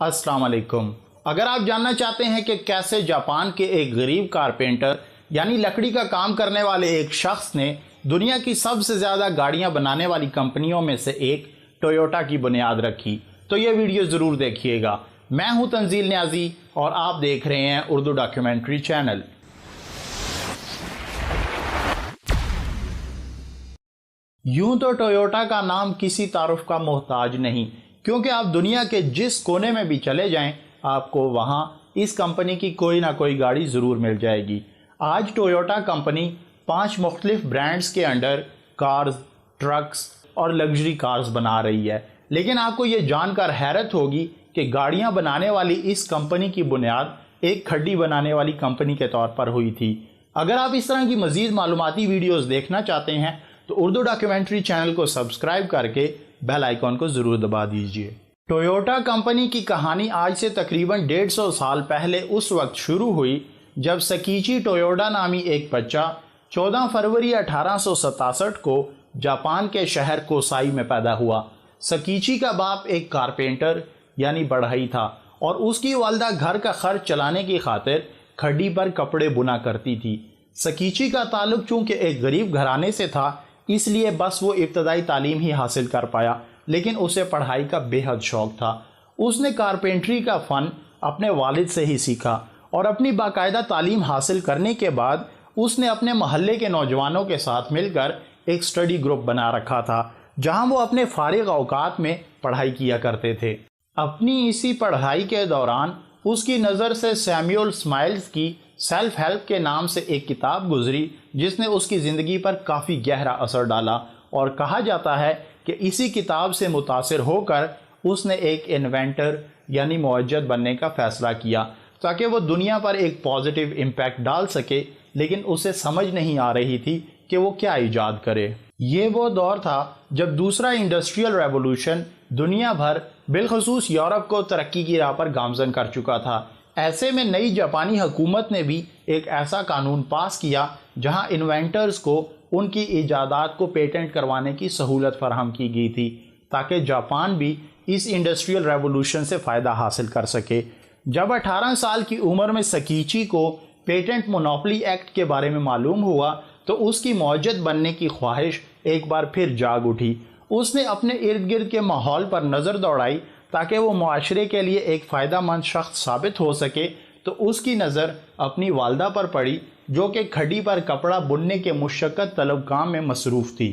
السلام علیکم۔ اگر آپ جاننا چاہتے ہیں کہ کیسے جاپان کے ایک غریب کارپینٹر یعنی لکڑی کا کام کرنے والے ایک شخص نے دنیا کی سب سے زیادہ گاڑیاں بنانے والی کمپنیوں میں سے ایک ٹویوٹا کی بنیاد رکھی تو یہ ویڈیو ضرور دیکھیے گا۔ میں ہوں تنزیل نیازی اور آپ دیکھ رہے ہیں اردو ڈاکیومنٹری چینل۔ یوں تو ٹویوٹا کا نام کسی تعارف کا محتاج نہیں، کیونکہ آپ دنیا کے جس کونے میں بھی چلے جائیں آپ کو وہاں اس کمپنی کی کوئی نہ کوئی گاڑی ضرور مل جائے گی۔ آج ٹویوٹا کمپنی 5 مختلف برانڈز کے انڈر کارز، ٹرکس اور لگژری کارز بنا رہی ہے، لیکن آپ کو یہ جان کر حیرت ہوگی کہ گاڑیاں بنانے والی اس کمپنی کی بنیاد ایک کھڈی بنانے والی کمپنی کے طور پر ہوئی تھی۔ اگر آپ اس طرح کی مزید معلوماتی ویڈیوز دیکھنا چاہتے ہیں تو اردو ڈاکیومنٹری چینل کو سبسکرائب کر کے بیل آئیکن کو ضرور دبا دیجیے۔ ٹویوٹا کمپنی کی کہانی آج سے تقریباً 150 سال پہلے اس وقت شروع ہوئی جب سکیچی ٹویوٹا نامی ایک بچہ 14 فروری 1867 کو جاپان کے شہر کوسائی میں پیدا ہوا۔ سکیچی کا باپ ایک کارپینٹر یعنی بڑھئی تھا اور اس کی والدہ گھر کا خرچ چلانے کی خاطر کھڈی پر کپڑے بنا کرتی تھی۔ سکیچی کا تعلق چونکہ ایک غریب گھرانے سے تھا اس لیے بس وہ ابتدائی تعلیم ہی حاصل کر پایا، لیکن اسے پڑھائی کا بے حد شوق تھا۔ اس نے کارپینٹری کا فن اپنے والد سے ہی سیکھا اور اپنی باقاعدہ تعلیم حاصل کرنے کے بعد اس نے اپنے محلے کے نوجوانوں کے ساتھ مل کر ایک سٹڈی گروپ بنا رکھا تھا جہاں وہ اپنے فارغ اوقات میں پڑھائی کیا کرتے تھے۔ اپنی اسی پڑھائی کے دوران اس کی نظر سے سیمیول اسمائلز کی سیلف ہیلپ کے نام سے ایک کتاب گزری جس نے اس کی زندگی پر کافی گہرا اثر ڈالا، اور کہا جاتا ہے کہ اسی کتاب سے متاثر ہو کر اس نے ایک انوینٹر یعنی موجد بننے کا فیصلہ کیا تاکہ وہ دنیا پر ایک پازیٹیو امپیکٹ ڈال سکے، لیکن اسے سمجھ نہیں آ رہی تھی کہ وہ کیا ایجاد کرے۔ یہ وہ دور تھا جب دوسرا انڈسٹریل ریولوشن دنیا بھر بالخصوص یورپ کو ترقی کی راہ پر گامزن کر چکا تھا۔ ایسے میں نئی جاپانی حکومت نے بھی ایک ایسا قانون پاس کیا جہاں انوینٹرز کو ان کی ایجادات کو پیٹنٹ کروانے کی سہولت فراہم کی گئی تھی تاکہ جاپان بھی اس انڈسٹریل ریولوشن سے فائدہ حاصل کر سکے۔ جب 18 سال کی عمر میں سکیچی کو پیٹنٹ مونوپلی ایکٹ کے بارے میں معلوم ہوا تو اس کی موجد بننے کی خواہش ایک بار پھر جاگ اٹھی۔ اس نے اپنے ارد گرد کے ماحول پر نظر دوڑائی تاکہ وہ معاشرے کے لیے ایک فائدہ مند شخص ثابت ہو سکے، تو اس کی نظر اپنی والدہ پر پڑی جو کہ کھڈی پر کپڑا بننے کے مشقت طلب کام میں مصروف تھی۔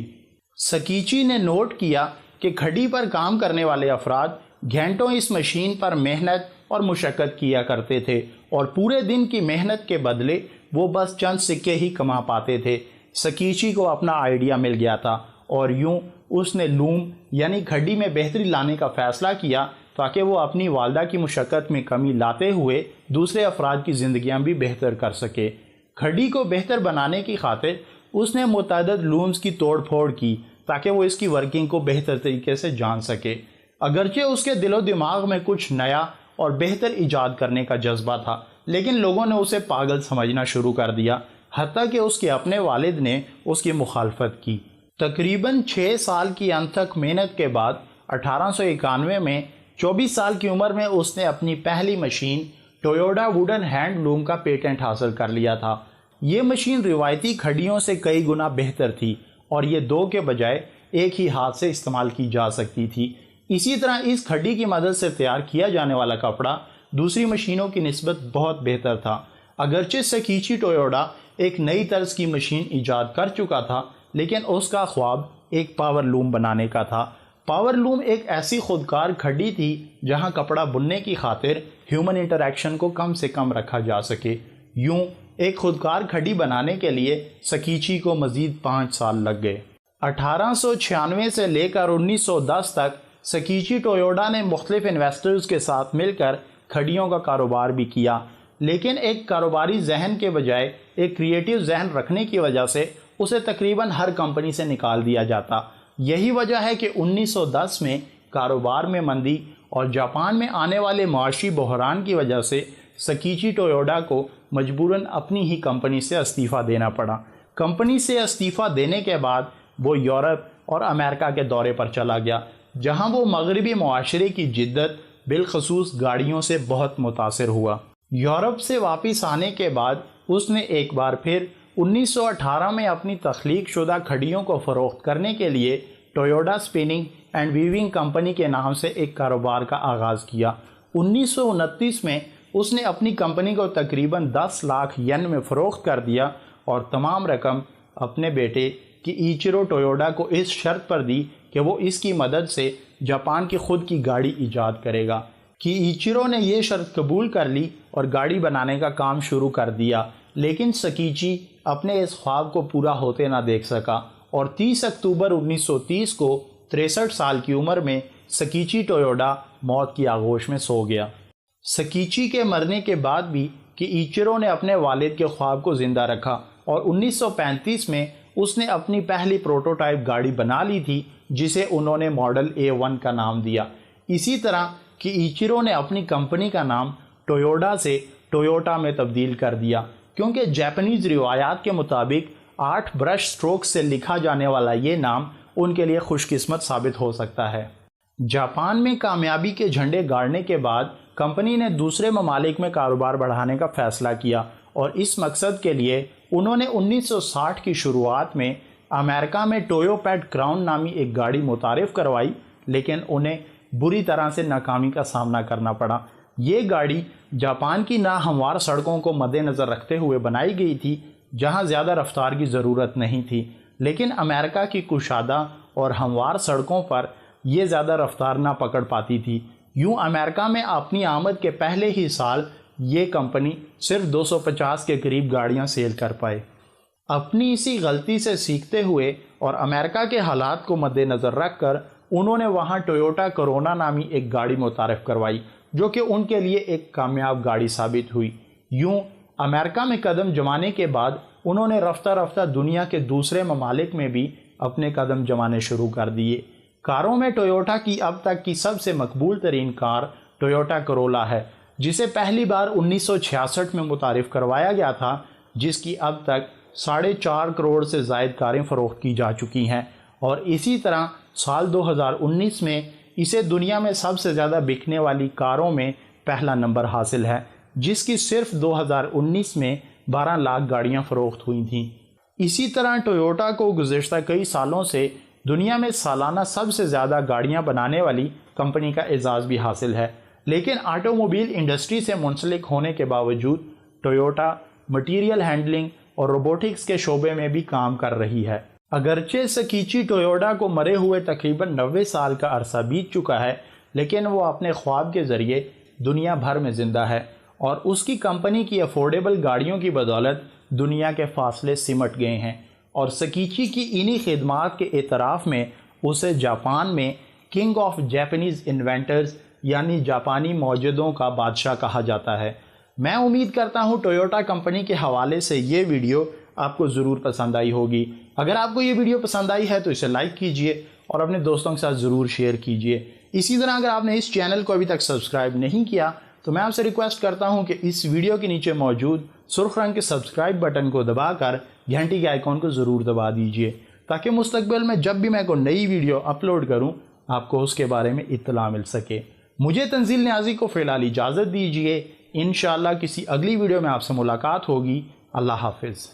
سکیچی نے نوٹ کیا کہ کھڈی پر کام کرنے والے افراد گھنٹوں اس مشین پر محنت اور مشقت کیا کرتے تھے اور پورے دن کی محنت کے بدلے وہ بس چند سکے ہی کما پاتے تھے۔ سکیچی کو اپنا آئیڈیا مل گیا تھا اور یوں اس نے لوم یعنی کھڈی میں بہتری لانے کا فیصلہ کیا تاکہ وہ اپنی والدہ کی مشقت میں کمی لاتے ہوئے دوسرے افراد کی زندگیاں بھی بہتر کر سکے۔ کھڈی کو بہتر بنانے کی خاطر اس نے متعدد لومز کی توڑ پھوڑ کی تاکہ وہ اس کی ورکنگ کو بہتر طریقے سے جان سکے۔ اگرچہ اس کے دل و دماغ میں کچھ نیا اور بہتر ایجاد کرنے کا جذبہ تھا، لیکن لوگوں نے اسے پاگل سمجھنا شروع کر دیا، حتیٰ کہ اس کے اپنے والد نے اس کی مخالفت کی۔ تقریباً 6 سال کی انتھک محنت کے بعد 1891 میں 24 سال کی عمر میں اس نے اپنی پہلی machine Toyota wooden hand loom کا پیٹنٹ حاصل کر لیا تھا۔ یہ مشین روایتی کھڈیوں سے کئی گنا بہتر تھی اور یہ 2 کے بجائے ایک ہی ہاتھ سے استعمال کی جا سکتی تھی۔ اسی طرح اس کھڈی کی مدد سے تیار کیا جانے والا کپڑا دوسری مشینوں کی نسبت بہت بہتر تھا۔ اگرچہ سکیچی ٹویوٹا ایک نئی طرز کی مشین ایجاد کر چکا تھا، لیکن اس کا خواب ایک پاور لوم بنانے کا تھا۔ پاور لوم ایک ایسی خودکار کھڈی تھی جہاں کپڑا بننے کی خاطر ہیومن انٹریکشن کو کم سے کم رکھا جا سکے۔ یوں ایک خودکار کھڈی بنانے کے لیے سکیچی کو مزید 5 سال لگ گئے۔ 1896 سے لے کر 1910 تک سکیچی ٹویوٹا نے مختلف انویسٹرز کے ساتھ مل کر کھڈیوں کا کاروبار بھی کیا، لیکن ایک کاروباری ذہن کے بجائے ایک کریٹیو ذہن رکھنے کی وجہ سے اسے تقریباً ہر کمپنی سے نکال دیا جاتا۔ یہی وجہ ہے کہ 1910 میں کاروبار میں مندی اور جاپان میں آنے والے معاشی بحران کی وجہ سے سکیچی ٹویوٹا کو مجبوراً اپنی ہی کمپنی سے استعفیٰ دینا پڑا۔ کمپنی سے استعفیٰ دینے کے بعد وہ یورپ اور امریکہ کے دورے پر چلا گیا، جہاں وہ مغربی معاشرے کی جدت بالخصوص گاڑیوں سے بہت متاثر ہوا۔ یورپ سے واپس آنے کے بعد اس نے ایک بار پھر 1918 میں اپنی تخلیق شدہ کھڑیوں کو فروخت کرنے کے لیے Toyota spinning and weaving company کے نام سے ایک کاروبار کا آغاز کیا۔ 1929 میں اس نے اپنی کمپنی کو تقریباً 10 لاکھ ین میں فروخت کر دیا اور تمام رقم اپنے بیٹے کیئیچیرو ٹویوٹا کو اس شرط پر دی کہ وہ اس کی مدد سے جاپان کی خود کی گاڑی ایجاد کرے گا۔ کیئیچیرو نے یہ شرط قبول کر لی اور گاڑی بنانے کا کام شروع کر دیا، لیکن سکیچی اپنے اس خواب کو پورا ہوتے نہ دیکھ سکا اور 30 اکتوبر 1930 کو 63 سال کی عمر میں سکیچی ٹویوٹا موت کی آغوش میں سو گیا۔ سکیچی کے مرنے کے بعد بھی کیئیچیرو نے اپنے والد کے خواب کو زندہ رکھا اور 1935 میں اس نے اپنی پہلی پروٹوٹائپ گاڑی بنا لی تھی جسے انہوں نے ماڈل A1 کا نام دیا۔ اسی طرح کیئیچیرو نے اپنی کمپنی کا نام ٹویوٹا سے ٹویوٹا میں تبدیل کر دیا، کیونکہ جاپانیز روایات کے مطابق 8 برش سٹروک سے لکھا جانے والا یہ نام ان کے لیے خوش قسمت ثابت ہو سکتا ہے۔ جاپان میں کامیابی کے جھنڈے گاڑنے کے بعد کمپنی نے دوسرے ممالک میں کاروبار بڑھانے کا فیصلہ کیا اور اس مقصد کے لیے انہوں نے 1960 کی شروعات میں امریکہ میں ٹویو پیڈ کراؤن نامی ایک گاڑی متعارف کروائی، لیکن انہیں بری طرح سے ناکامی کا سامنا کرنا پڑا۔ یہ گاڑی جاپان کی ناہموار سڑکوں کو مد نظر رکھتے ہوئے بنائی گئی تھی، جہاں زیادہ رفتار کی ضرورت نہیں تھی، لیکن امریکہ کی کشادہ اور ہموار سڑکوں پر یہ زیادہ رفتار نہ پکڑ پاتی تھی۔ یوں امریکہ میں اپنی آمد کے پہلے ہی سال یہ کمپنی صرف 250 کے قریب گاڑیاں سیل کر پائے۔ اپنی اسی غلطی سے سیکھتے ہوئے اور امریکہ کے حالات کو مد نظر رکھ کر انہوں نے وہاں ٹویوٹا کرونا نامی ایک گاڑی متعارف کروائی، جو کہ ان کے لیے ایک کامیاب گاڑی ثابت ہوئی۔ یوں امریکہ میں قدم جمانے کے بعد انہوں نے رفتہ رفتہ دنیا کے دوسرے ممالک میں بھی اپنے قدم جمانے شروع کر دیے۔ کاروں میں ٹویوٹا کی اب تک کی سب سے مقبول ترین کار ٹویوٹا کرولا ہے، جسے پہلی بار 1966 میں متعارف کروایا گیا تھا، جس کی اب تک 4.5 کروڑ سے زائد کاریں فروخت کی جا چکی ہیں، اور اسی طرح سال 2019 میں اسے دنیا میں سب سے زیادہ بکنے والی کاروں میں پہلا نمبر حاصل ہے، جس کی صرف 2019 میں 12 لاکھ گاڑیاں فروخت ہوئی تھیں۔ اسی طرح ٹویوٹا کو گزشتہ کئی سالوں سے دنیا میں سالانہ سب سے زیادہ گاڑیاں بنانے والی کمپنی کا اعزاز بھی حاصل ہے، لیکن آٹو موبائل انڈسٹری سے منسلک ہونے کے باوجود ٹویوٹا مٹیریل ہینڈلنگ اور روبوٹکس کے شعبے میں بھی کام کر رہی ہے۔ اگرچہ سکیچی ٹویوٹا کو مرے ہوئے تقریباً 90 سال کا عرصہ بیت چکا ہے، لیکن وہ اپنے خواب کے ذریعے دنیا بھر میں زندہ ہے اور اس کی کمپنی کی افورڈیبل گاڑیوں کی بدولت دنیا کے فاصلے سمٹ گئے ہیں، اور سکیچی کی انہی خدمات کے اعتراف میں اسے جاپان میں کنگ آف جاپانیز انوینٹرز یعنی جاپانی موجدوں کا بادشاہ کہا جاتا ہے۔ میں امید کرتا ہوں ٹویوٹا کمپنی کے حوالے سے یہ ویڈیو آپ کو ضرور پسند آئی ہوگی۔ اگر آپ کو یہ ویڈیو پسند آئی ہے تو اسے لائک کیجئے اور اپنے دوستوں کے ساتھ ضرور شیئر کیجئے۔ اسی طرح اگر آپ نے اس چینل کو ابھی تک سبسکرائب نہیں کیا تو میں آپ سے ریکویسٹ کرتا ہوں کہ اس ویڈیو کے نیچے موجود سرخ رنگ کے سبسکرائب بٹن کو دبا کر گھنٹی کے آئیکن کو ضرور دبا دیجئے، تاکہ مستقبل میں جب بھی میں کوئی نئی ویڈیو اپلوڈ کروں آپ کو اس کے بارے میں اطلاع مل سکے۔ مجھے تنزیل نیازی کو فی الحال اجازت دیجئے، انشاءاللہ کسی اگلی ویڈیو میں آپ سے ملاقات ہوگی۔ اللہ حافظ۔